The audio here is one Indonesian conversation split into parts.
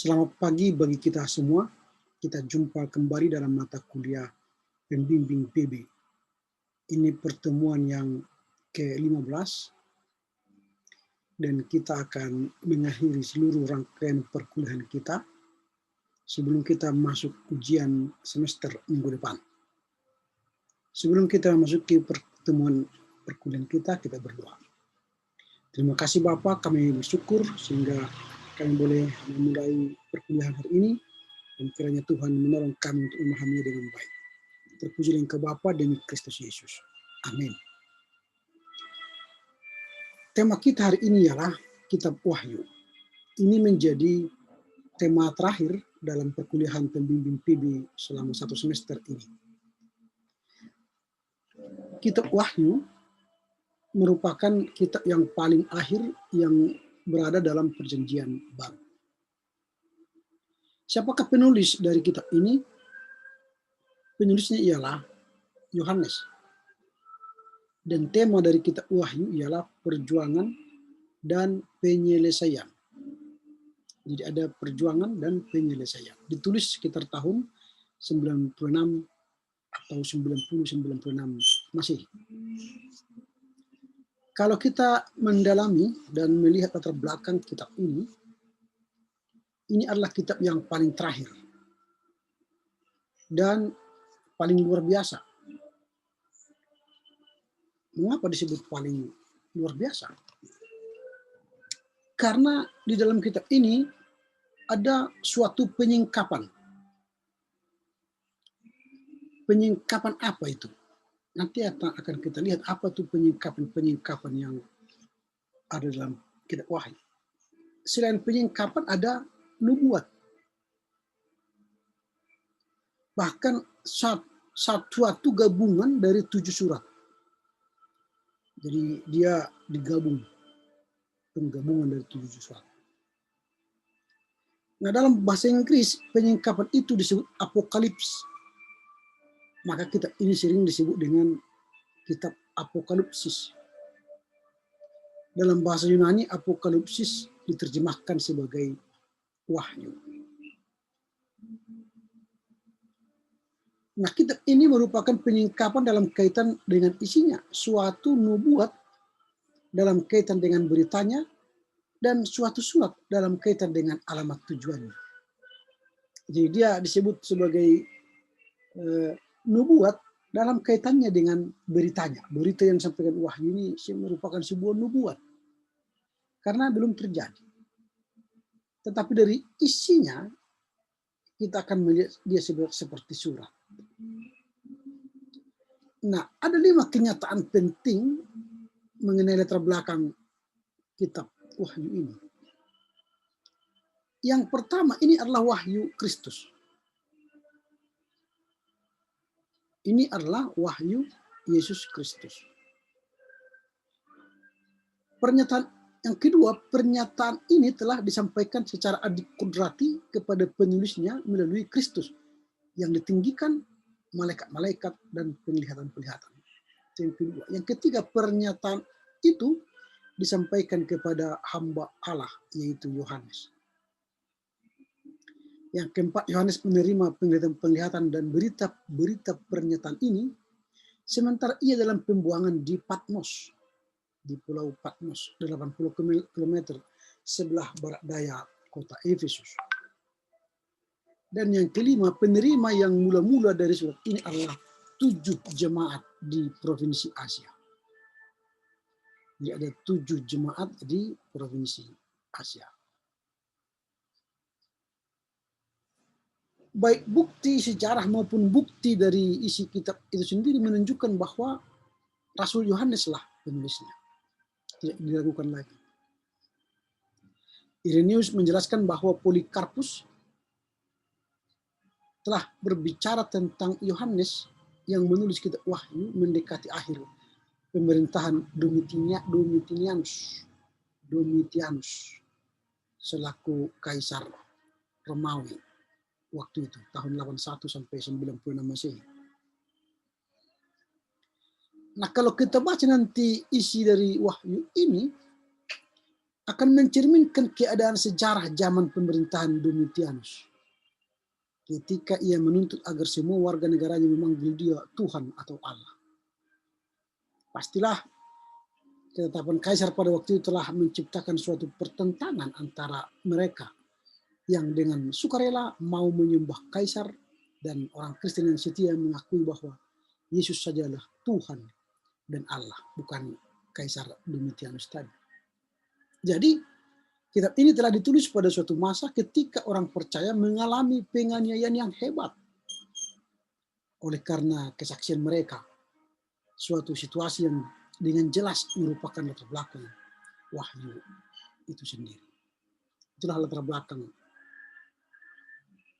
Selamat pagi bagi kita semua. Kita jumpa kembali dalam mata kuliah pembimbing PB. Ini pertemuan yang ke-15 dan kita akan mengakhiri seluruh rangkaian perkuliahan kita sebelum kita masuk ujian semester minggu depan. Sebelum kita memasuki pertemuan perkuliahan kita berdoa. Terima kasih Bapak, kami bersyukur sehingga kami boleh memulai perkuliahan hari ini, dan kiranya Tuhan menolong kami untuk memahaminya dengan baik. Terpuji Engkau Bapa demi Kristus Yesus. Amin. Tema kita hari ini ialah Kitab Wahyu. Ini menjadi tema terakhir dalam perkuliahan pembimbing PB selama 1 semester ini. Kitab Wahyu merupakan kitab yang paling akhir yang berada dalam perjanjian baru. Siapakah penulis dari kitab ini? Penulisnya ialah Yohanes. Dan tema dari kitab Wahyu ialah perjuangan dan penyelesaian. Jadi ada perjuangan dan penyelesaian. Ditulis sekitar tahun 96 atau 90-96 Masehi. Kalau kita mendalami dan melihat latar belakang kitab ini adalah kitab yang paling terakhir dan paling luar biasa. Mengapa disebut paling luar biasa? Karena di dalam kitab ini ada suatu penyingkapan. Penyingkapan apa itu? Nanti akan kita lihat apa itu penyingkapan yang ada dalam kitab Wahyu. Selain penyingkapan ada nubuat. Bahkan suatu gabungan dari 7 surat. Jadi dia digabung, penggabungan dari 7 surat. Nah, dalam bahasa Inggris penyingkapan itu disebut apokalips. Maka kitab ini sering disebut dengan kitab Apokalipsis. Dalam bahasa Yunani apokalipsis diterjemahkan sebagai wahyu. Nah, kitab ini merupakan penyingkapan dalam kaitan dengan isinya, suatu nubuat dalam kaitan dengan beritanya, dan suatu surat dalam kaitan dengan alamat tujuannya. Jadi dia disebut sebagai nubuat dalam kaitannya dengan beritanya. Berita yang disampaikan Wahyu ini merupakan sebuah nubuat karena belum terjadi. Tetapi dari isinya kita akan melihat dia seperti surat. Nah, ada 5 kenyataan penting mengenai latar belakang kitab Wahyu ini. Yang pertama, ini adalah wahyu Kristus. Ini adalah wahyu Yesus Kristus. Pernyataan yang kedua, pernyataan ini telah disampaikan secara adikudrati kepada penulisnya melalui Kristus yang ditinggikan malaikat-malaikat dan penglihatan-penglihatan. Yang kedua. Yang ketiga, pernyataan itu disampaikan kepada hamba Allah, yaitu Yohanes. Yang keempat, Yohanes menerima penglihatan-penglihatan dan berita pernyataan ini sementara ia dalam pembuangan di Patmos, di Pulau Patmos, 80 km sebelah barat daya kota Efesus. Dan yang kelima, penerima yang mula-mula dari surat ini adalah 7 jemaat di provinsi Asia. Jadi ada 7 jemaat di provinsi Asia. Baik bukti sejarah maupun bukti dari isi kitab itu sendiri menunjukkan bahwa Rasul Yohanes lah penulisnya. Tidak diragukan lagi. Irenaeus menjelaskan bahwa Polikarpus telah berbicara tentang Yohanes yang menulis kitab Wahyu mendekati akhir pemerintahan Domitianus selaku kaisar Romawi waktu itu, tahun 81 sampai 96 Masehi. Nah, kalau kita baca nanti isi dari Wahyu ini akan mencerminkan keadaan sejarah zaman pemerintahan Domitianus. Ketika ia menuntut agar semua warga negaranya memanggil dia Tuhan atau Allah. Pastilah ketetapan kaisar pada waktu itu telah menciptakan suatu pertentangan antara mereka yang dengan sukarela mau menyembah kaisar dan orang Kristen yang setia mengakui bahwa Yesus sajalah Tuhan dan Allah, bukan kaisar Domitianus tadi. Jadi kitab ini telah ditulis pada suatu masa ketika orang percaya mengalami penganiayaan yang hebat oleh karena kesaksian mereka. Suatu situasi yang dengan jelas merupakan latar belakang wahyu itu sendiri. Itulah latar belakang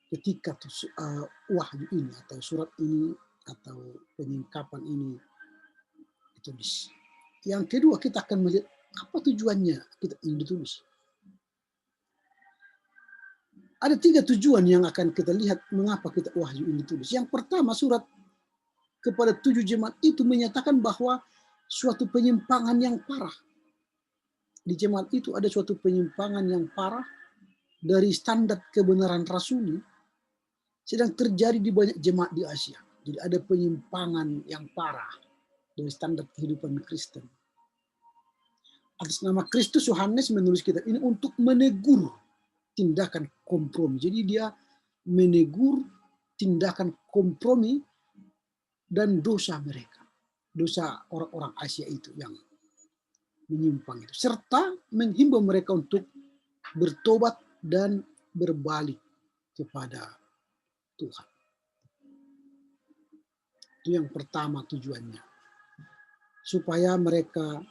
ketika wahyu ini atau surat ini atau penyingkapan ini ditulis. Yang kedua, kita akan melihat apa tujuannya kitab ini ditulis. Ada 3 tujuan yang akan kita lihat mengapa kitab wahyu ini ditulis. Yang pertama, surat kepada 7 jemaat itu menyatakan bahwa suatu penyimpangan yang parah. Di jemaat itu ada suatu penyimpangan yang parah dari standar kebenaran rasuli sedang terjadi di banyak jemaat di Asia. Jadi ada penyimpangan yang parah dari standar kehidupan Kristen. Atas nama Kristus, Yohanes menulis kitab ini untuk menegur tindakan kompromi. Jadi dia menegur tindakan kompromi dan dosa mereka. Dosa orang-orang Asia itu yang menyimpang itu. Serta menghimbau mereka untuk bertobat dan berbalik kepada Tuhan. Itu yang pertama tujuannya. Supaya mereka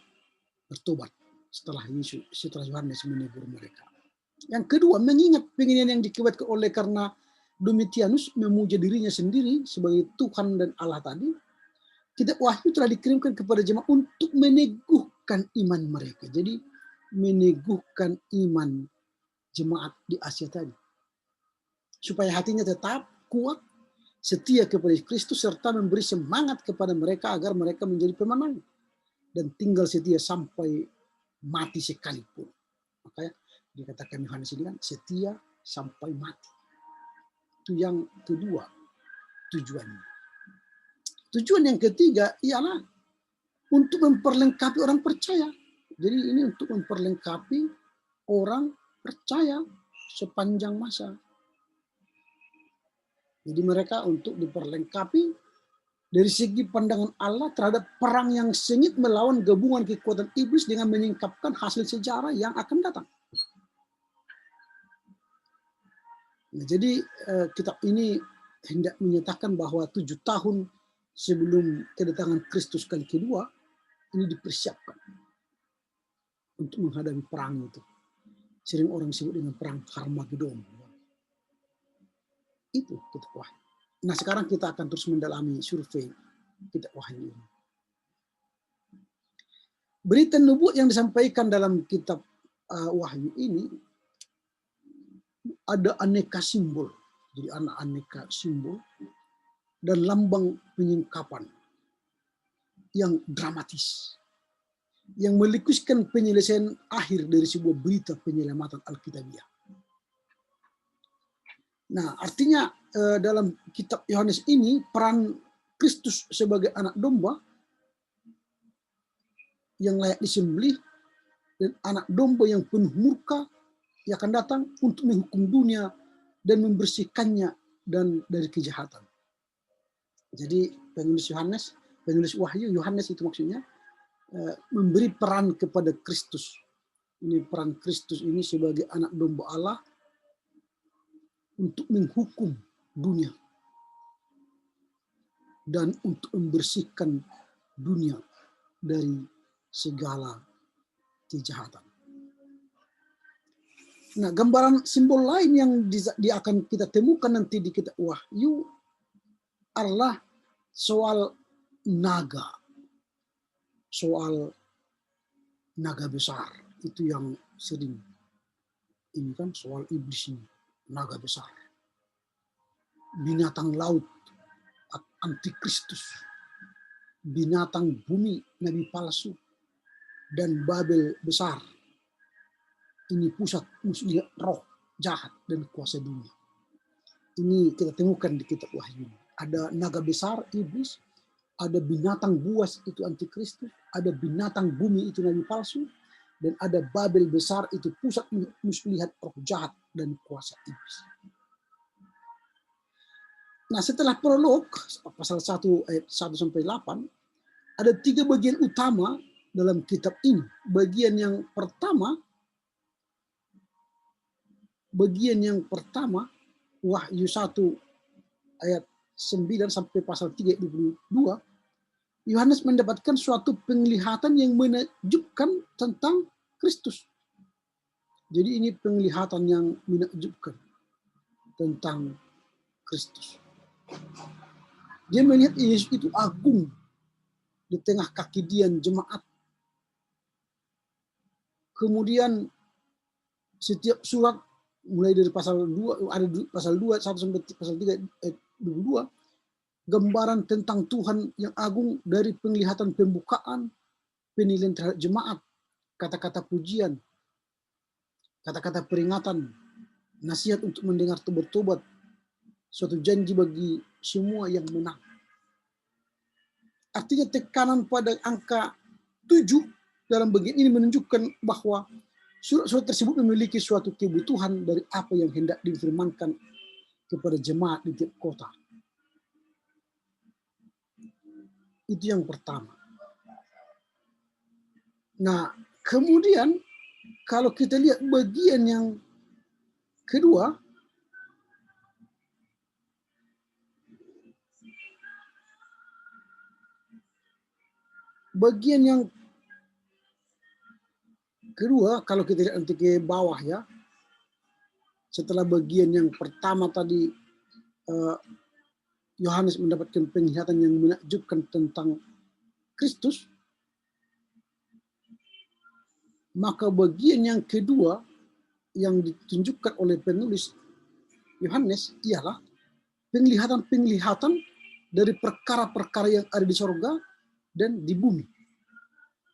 bertobat setelah Yohanes menegur mereka. Yang kedua, mengingat penginginan yang dikibatkan oleh karena Domitianus memuja dirinya sendiri sebagai Tuhan dan Allah tadi, kitab wahyu telah dikirimkan kepada jemaat untuk meneguhkan iman mereka. Jadi meneguhkan iman jemaat di Asia tadi. Supaya hatinya tetap kuat, setia kepada Kristus, serta memberi semangat kepada mereka agar mereka menjadi pemenang dan tinggal setia sampai mati sekalipun. Makanya dikatakan Yohanes ini kan setia sampai mati. Itu yang kedua tujuannya. Tujuan yang ketiga ialah untuk memperlengkapi orang percaya. Jadi ini untuk memperlengkapi orang percaya sepanjang masa. Jadi mereka untuk diperlengkapi dari segi pandangan Allah terhadap perang yang sengit melawan gabungan kekuatan iblis dengan menyingkapkan hasil sejarah yang akan datang. Nah, jadi kitab ini hendak menyatakan bahwa 7 tahun sebelum kedatangan Kristus kali kedua, ini dipersiapkan untuk menghadapi perang itu. Sering orang sebut dengan perang Harmagedon. Itu kitab wahyu. Nah, sekarang kita akan terus mendalami survei kitab wahyu ini. Berita nubuat yang disampaikan dalam kitab wahyu ini ada aneka simbol. Jadi aneka simbol dan lambang penyingkapan yang dramatis, yang melukiskan penyelesaian akhir dari sebuah berita penyelamatan Alkitabiah. Nah, artinya dalam kitab Yohanes ini peran Kristus sebagai anak domba yang layak disembelih dan anak domba yang penuh murka yang akan datang untuk menghukum dunia dan membersihkannya dan dari kejahatan. Jadi penulis wahyu Yohanes itu maksudnya memberi peran kepada Kristus. Ini peran Kristus ini sebagai anak domba Allah untuk menghukum dunia dan untuk membersihkan dunia dari segala kejahatan. Nah, gambaran simbol lain yang akan kita temukan nanti di kitab wahyu adalah soal naga. Soal naga besar. Itu yang sering. Ini kan soal iblis ini. Naga besar. Binatang laut. Antikristus. Binatang bumi. Nabi palsu. Dan Babel besar. Ini pusat muslihat roh jahat dan kuasa dunia. Ini kita temukan di kitab Wahyu. Ada naga besar, iblis, ada binatang buas, itu antikristus, ada binatang bumi, itu nabi palsu, dan ada Babel besar, itu pusat muslihat roh jahat dan kuasa iblis. Nah, setelah prolog, pasal 1 ayat 1 sampai 8, ada 3 bagian utama dalam kitab ini. Bagian yang pertama, Wahyu 1 ayat 9 sampai pasal 3 ayat 22, Yohanes mendapatkan suatu penglihatan yang menakjubkan tentang Kristus. Jadi ini penglihatan yang menakjubkan tentang Kristus. Dia melihat Yesus itu agung di tengah kakidian jemaat. Kemudian setiap surat mulai dari pasal 2, ada pasal 2 1 sampai pasal 3 ayat 22, gambaran tentang Tuhan yang agung dari penglihatan pembukaan, penilaian terhadap jemaat, kata-kata pujian, kata-kata peringatan, nasihat untuk mendengar bertobat, suatu janji bagi semua yang menang. Artinya tekanan pada angka 7 dalam bagian ini menunjukkan bahwa surat-surat tersebut memiliki suatu kebutuhan dari apa yang hendak difirmankan kepada jemaat di tiap kota. Itu yang pertama. Nah, kemudian kalau kita lihat bagian yang kedua, kalau kita lihat nanti ke bawah ya, setelah bagian yang pertama tadi Yohanes mendapatkan penglihatan yang menakjubkan tentang Kristus, maka bagian yang kedua yang ditunjukkan oleh penulis Yohanes ialah penglihatan-penglihatan dari perkara-perkara yang ada di sorga dan di bumi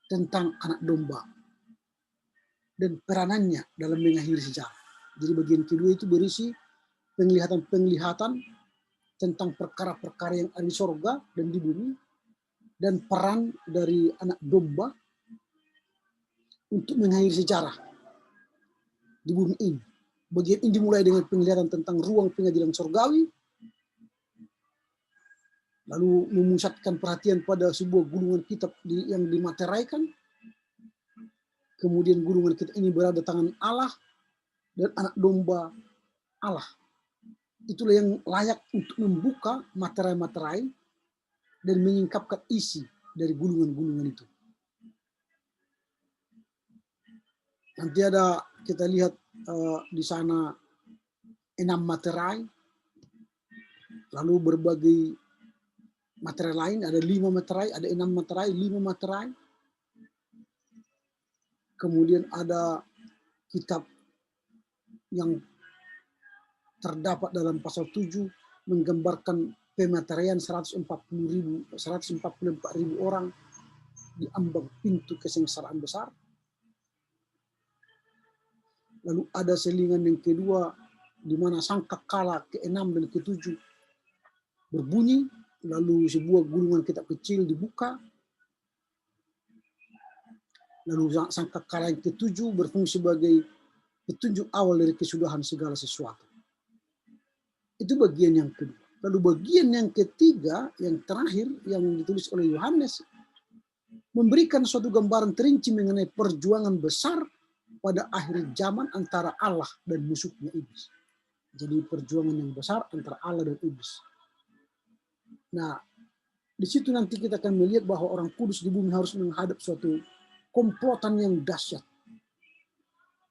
tentang anak domba dan peranannya dalam mengakhiri sejarah. Jadi bagian kedua itu berisi penglihatan-penglihatan tentang perkara-perkara yang ada di sorga dan di bumi, dan peran dari anak domba untuk mengakhiri sejarah di bumi ini. Bagian ini dimulai dengan penglihatan tentang ruang pengadilan sorgawi, lalu memusatkan perhatian pada sebuah gulungan kitab yang dimateraikan. Kemudian gulungan kitab ini berada tangan Allah dan anak domba Allah. Itulah yang layak untuk membuka materai-materai dan menyingkapkan isi dari gulungan-gulungan itu. Nanti ada kita lihat di sana 6 materai, lalu berbagai materai lain, ada 5 materai, ada 6 materai, 5 materai. Kemudian ada kitab yang terdapat dalam pasal 7 menggambarkan pematerian 144.000 orang di ambang pintu kesengsaraan besar. Lalu ada selingan yang kedua di mana sangkakala ke-6 dan ke-7 berbunyi, lalu sebuah gulungan kitab kecil dibuka. Lalu sangkakala yang ke-7 berfungsi sebagai petunjuk awal dari kesudahan segala sesuatu. Itu bagian yang kedua. Lalu bagian yang ketiga, yang terakhir, yang ditulis oleh Yohanes, memberikan suatu gambaran terinci mengenai perjuangan besar pada akhir zaman antara Allah dan musuhnya iblis. Jadi perjuangan yang besar antara Allah dan iblis. Nah, di situ nanti kita akan melihat bahwa orang kudus di bumi harus menghadap suatu komplotan yang dahsyat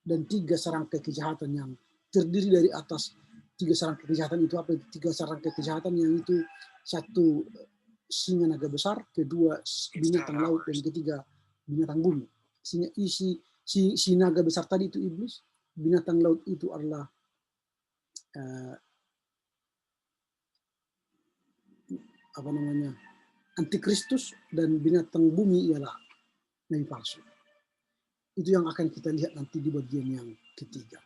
dan 3 serangkai kejahatan yang terdiri dari atas 3 serangkai kejahatan itu apa? 3 serangkai kejahatan yang itu, 1 singa naga besar, kedua binatang laut, dan ketiga binatang bumi. Si naga besar tadi itu iblis, binatang laut itu adalah antikristus, dan binatang bumi ialah nabi palsu. Itu yang akan kita lihat nanti di bagian yang ketiga.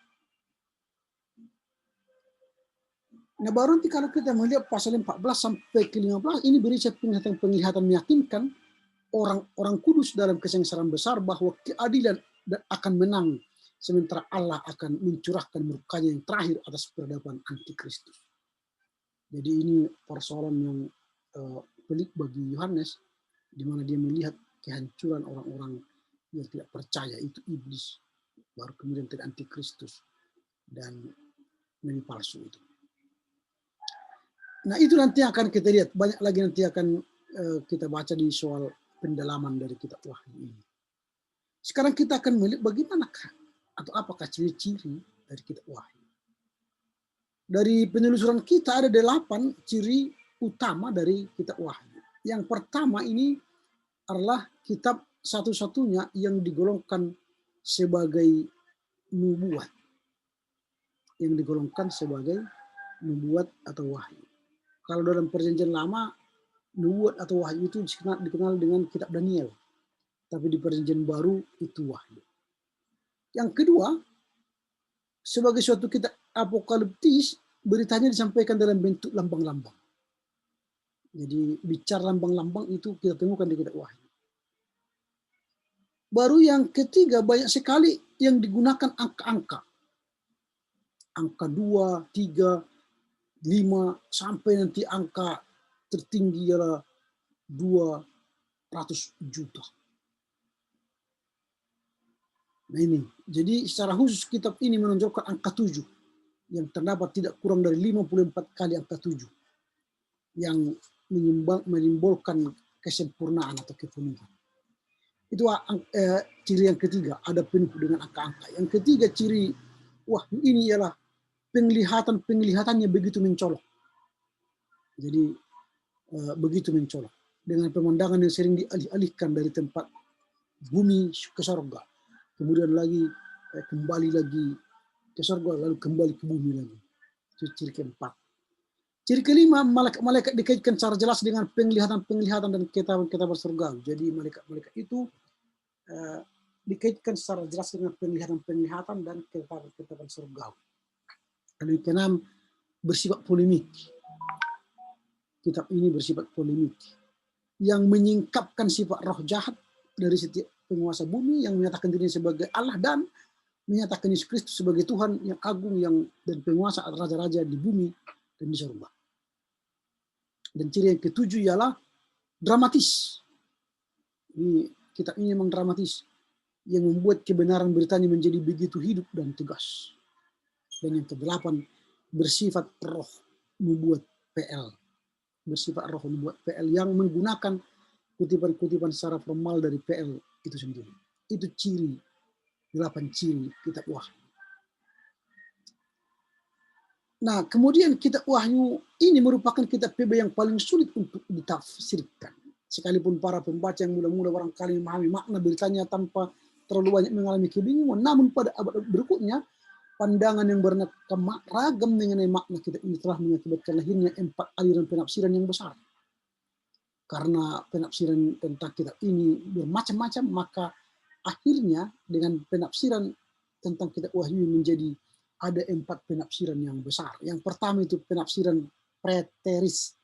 Nah, baru nanti kalau kita melihat pasal 14 sampai ke 15, ini berisi penglihatan meyakinkan orang-orang kudus dalam kesengsaraan besar bahwa keadilan akan menang, sementara Allah akan mencurahkan murkanya yang terakhir atas peradaban antikristus. Jadi ini persoalan yang pelik bagi Yohanes, di mana dia melihat kehancuran orang-orang yang tidak percaya, itu iblis, baru kemudian tidak antikristus dan nabi palsu itu. Nah, itu nanti akan kita lihat, banyak lagi nanti akan kita baca di soal pendalaman dari kitab Wahyu ini. Sekarang kita akan melihat bagaimanakah atau apakah ciri-ciri dari kitab Wahyu. Dari penelusuran kita ada 8 ciri utama dari kitab Wahyu. Yang pertama ini adalah kitab satu-satunya yang digolongkan sebagai nubuat. Yang digolongkan sebagai nubuat atau wahyu. Kalau dalam perjanjian lama, nubuat atau wahyu itu dikenal dengan kitab Daniel. Tapi di perjanjian baru itu wahyu. Yang kedua, sebagai suatu kitab apokaliptis, beritanya disampaikan dalam bentuk lambang-lambang. Jadi bicara lambang-lambang itu kita temukan di kitab Wahyu. Baru yang ketiga, banyak sekali yang digunakan angka-angka. Angka 2, 3, 5, sampai nanti angka tertinggi adalah 200 juta. Nah ini, jadi secara khusus kitab ini menunjukkan angka 7 yang terdapat tidak kurang dari 54 kali angka 7 yang menyimbolkan kesempurnaan atau kepenuhan. Itu ciri yang ketiga, ada penuh dengan angka-angka. Yang ketiga ciri wahyu ini ialah penglihatannya begitu mencolok. Jadi begitu mencolok dengan pemandangan yang sering dialih-alihkan dari tempat bumi ke surga. Kemudian lagi kembali lagi ke surga, lalu kembali ke bumi lagi. Itu ciri keempat. Ciri kelima, malaikat dikaitkan secara jelas dengan penglihatan dan ketetapan surgawi. Jadi malaikat itu dikaitkan secara jelas dengan penglihatan dan ketetapan surgawi. Lalu yang keenam, bersifat polemik. Kitab ini bersifat polemik yang menyingkapkan sifat roh jahat dari setiap penguasa bumi yang menyatakan dirinya sebagai Allah dan menyatakan Yesus Kristus sebagai Tuhan yang agung dan penguasa raja-raja di bumi dan di surga. Dan ciri yang ketujuh ialah dramatis. Ini kitab ini memang dramatis yang membuat kebenaran beritanya menjadi begitu hidup dan tegas. Dan yang kedelapan, bersifat roh membuat PL. Bersifat roh membuat PL yang menggunakan kutipan-kutipan secara formal dari PL itu sendiri. Itu ciri, 8 ciri kitab Wahyu. Nah, kemudian kitab Wahyu ini merupakan kitab PB yang paling sulit untuk ditafsirkan. Sekalipun para pembaca yang muda-muda barangkali memahami makna beritanya tanpa terlalu banyak mengalami kebingungan, namun pada abad berikutnya, pandangan yang beraneka ragam mengenai makna kitab ini telah mengakibatkan lahirnya 4 aliran penafsiran yang besar. Karena penafsiran tentang kitab ini bermacam-macam, maka akhirnya dengan penafsiran tentang kitab Wahyu menjadi ada 4 penafsiran yang besar. Yang pertama itu penafsiran preteris.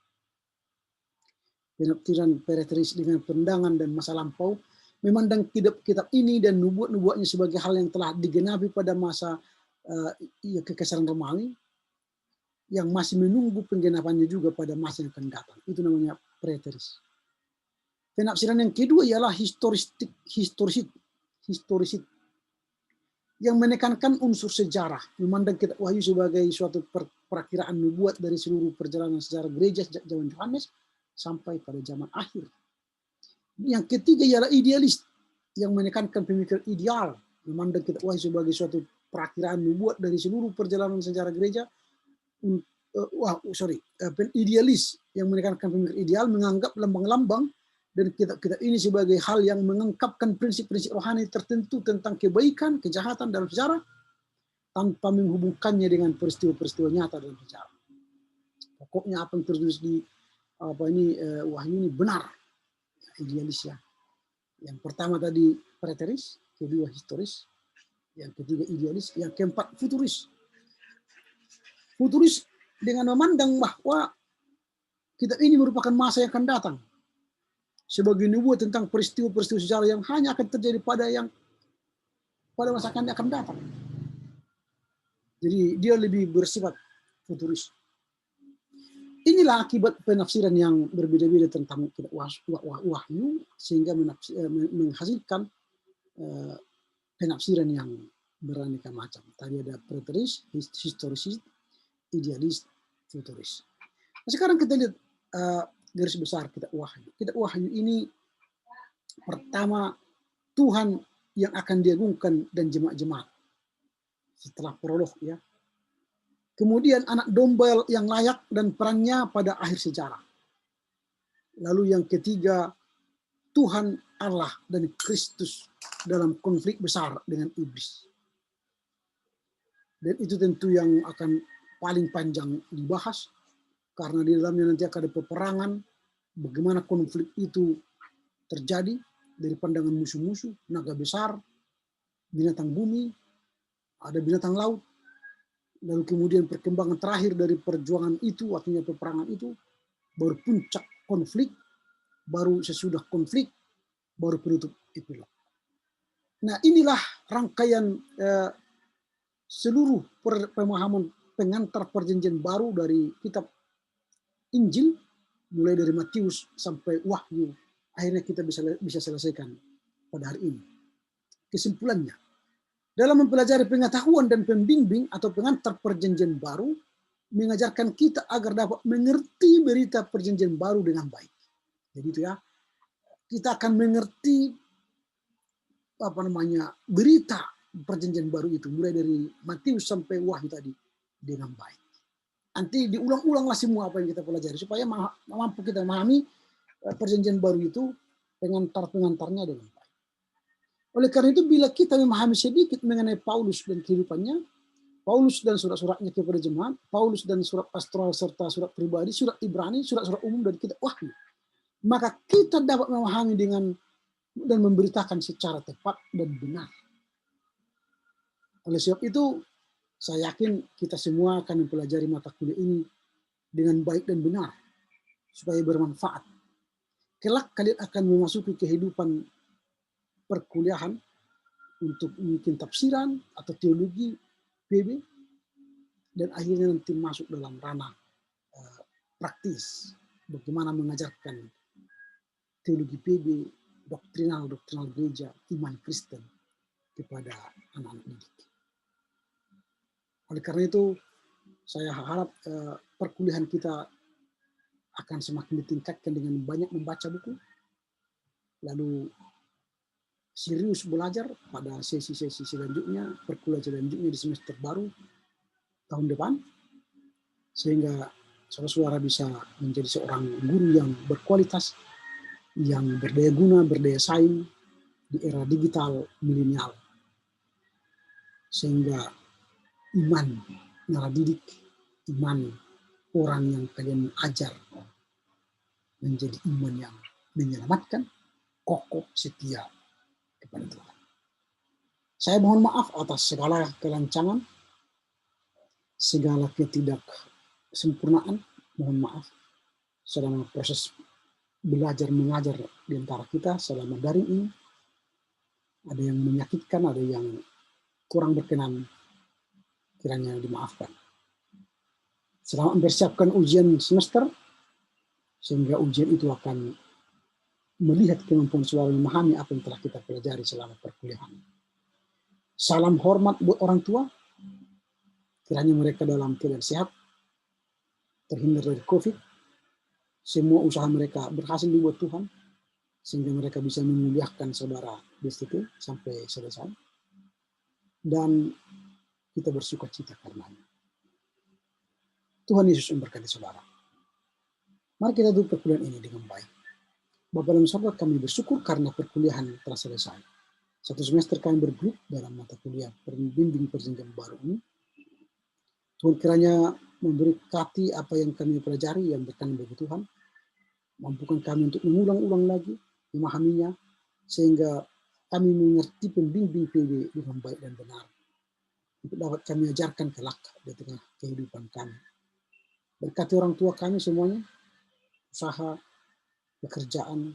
Penafsiran preteris dengan pandangan dan masa lampau, memandang kitab ini dan nubuat-nubuatnya sebagai hal yang telah digenapi pada masa kekaisaran Romawi, yang masih menunggu penggenapannya juga pada masa yang akan datang. Itu namanya preteris. Penafsiran yang kedua ialah historisit yang menekankan unsur sejarah, memandang kitab Wahyu sebagai suatu perakiraan nubuat dari seluruh perjalanan sejarah gereja sejak zaman Yohanes sampai pada zaman akhir. Yang ketiga ialah idealis yang menekankan pemikiran ideal, memandang kitab Wahyu sebagai suatu perakiraan nubuat dari seluruh perjalanan sejarah gereja. Idealis yang menekankan pemikiran ideal, menganggap lambang-lambang dan kitab-kitab ini sebagai hal yang mengungkapkan prinsip-prinsip rohani tertentu tentang kebaikan, kejahatan dalam sejarah, tanpa menghubungkannya dengan peristiwa-peristiwa nyata dalam sejarah. Pokoknya apa yang tertulis di Wahyu ini benar. Idealis ya. Yang pertama tadi preteris, kedua historis, yang ketiga idealis, yang keempat futuris. Futuris dengan memandang bahwa kitab ini merupakan masa yang akan datang, sebagai nubuat tentang peristiwa-peristiwa sejarah yang hanya akan terjadi pada masa yang akan datang. Jadi dia lebih bersifat futuris. Inilah akibat penafsiran yang berbeda-beda tentang kitab wahyu, sehingga menghasilkan penafsiran yang beraneka macam. Tadi ada preteris, historis, idealis, futuris. Nah, sekarang kita lihat garis besar kitab wahyu. Kitab wahyu ini pertama Tuhan yang akan diagungkan dan jemaat-jemaat. Setelah prolog ya. Kemudian anak domba yang layak dan perannya pada akhir sejarah. Lalu yang ketiga, Tuhan Allah dan Kristus dalam konflik besar dengan iblis. Dan itu tentu yang akan paling panjang dibahas, karena di dalamnya nanti akan ada peperangan, bagaimana konflik itu terjadi dari pandangan musuh-musuh, naga besar, binatang bumi, ada binatang laut. Lalu kemudian perkembangan terakhir dari perjuangan itu, artinya peperangan itu, baru puncak konflik, baru sesudah konflik, baru penutup epilog. Nah, inilah rangkaian seluruh pemahaman pengantar perjanjian baru dari kitab Injil, mulai dari Matius sampai Wahyu. Akhirnya kita bisa selesaikan pada hari ini. Kesimpulannya, dalam mempelajari pengetahuan dan pembimbing atau pengantar perjanjian baru, mengajarkan kita agar dapat mengerti berita perjanjian baru dengan baik. Jadi itu ya, kita akan mengerti berita perjanjian baru itu, mulai dari Matius sampai Wahyu tadi dengan baik. Nanti diulang-ulanglah semua apa yang kita pelajari, supaya mampu kita memahami perjanjian baru itu, pengantar-pengantarnya dengan baik. Oleh karena itu, bila kita memahami sedikit mengenai Paulus dan kehidupannya, Paulus dan surat-suratnya kepada jemaat, Paulus dan surat pastoral serta surat pribadi, surat Ibrani, surat-surat umum dan kitab Wahyu, maka kita dapat memahami dan memberitakan secara tepat dan benar. Oleh sebab itu, saya yakin kita semua akan mempelajari mata kuliah ini dengan baik dan benar, supaya bermanfaat. Kelak kalian akan memasuki kehidupan perkuliahan untuk mungkin tafsiran atau teologi PB, dan akhirnya nanti masuk dalam ranah praktis, bagaimana mengajarkan teologi PB, doktrinal gereja, iman Kristen kepada anak-anak didik. Oleh karena itu, saya harap perkuliahan kita akan semakin ditingkatkan dengan banyak membaca buku, lalu serius belajar pada sesi-sesi selanjutnya, perkuliahan selanjutnya di semester baru tahun depan, sehingga saudara-saudara bisa menjadi seorang guru yang berkualitas, yang berdaya guna, berdaya saing di era digital milenial, sehingga iman nara didik, iman orang yang kalian ajar menjadi iman yang menyelamatkan, kokoh, setia kepada Tuhan. Saya mohon maaf atas segala kelancangan, segala ketidaksempurnaan, mohon maaf selama proses belajar mengajar di antara kita selama daring ini. Ada yang menyakitkan, ada yang kurang berkenan, kiranya dimaafkan. Selamat mempersiapkan ujian semester, sehingga ujian itu akan melihat kemampuan saudara memahami apa yang telah kita pelajari selama perkuliahan. Salam hormat buat orang tua, kiranya mereka dalam keadaan sehat, terhindar dari COVID, semua usaha mereka berhasil dibuat Tuhan, sehingga mereka bisa memuliakan saudara di situ sampai selesai. Dan kita bersuka cita karenanya. Tuhan Yesus memberkati saudara. Mari kita tutup perkuliahan ini dengan baik. Bapak dalam surga, kami bersyukur karena perkuliahan telah selesai. Satu semester kami bergelut dalam mata kuliah pembimbing perjanjian baru ini. Tuhan kiranya memberkati apa yang kami pelajari yang berkenan bagi Tuhan. Mampukan kami untuk mengulang-ulang lagi, memahaminya, sehingga kami mengerti pembimbing PB dengan baik dan benar, untuk dapat kami ajarkan kelak di tengah kehidupan kami. Berkati orang tua kami semuanya, usaha, pekerjaan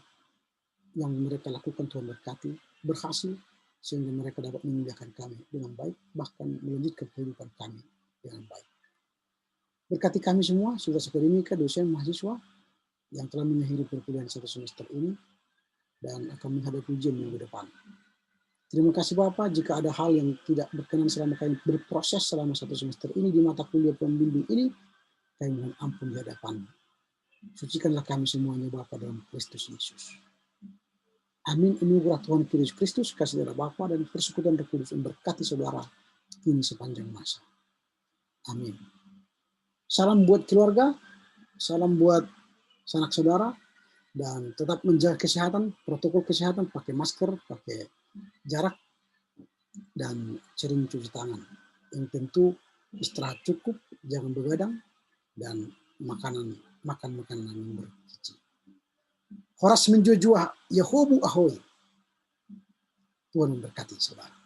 yang mereka lakukan Tuhan berkati, berhasil, sehingga mereka dapat memuliakan kami dengan baik, bahkan melanjutkan kehidupan kami dengan baik. Berkati kami semua, saudara akademika, dosen, mahasiswa, yang telah mengakhiri perkuliahan 1 semester ini, dan akan menghadapi ujian minggu depan. Terima kasih Bapak, jika ada hal yang tidak berkenan selama kami berproses selama 1 semester ini di mata kuliah pembimbing ini, kami mohon ampun di hadapan. Sucikanlah kami semuanya Bapa dalam Kristus Yesus. Amin. Anugerah Tuhan Yesus Kristus, kasih darah Bapa dan persekutuan Roh Kudus memberkati saudara kini sepanjang masa. Amin. Salam buat keluarga, salam buat sanak saudara, dan tetap menjaga kesehatan, protokol kesehatan, pakai masker, pakai jarak, dan sering cuci tangan. Yang tentu istirahat cukup, jangan begadang, dan makan makanan yang bergizi. Horas menjujua, Yahobu ahoy. Tuhan memberkati saudara.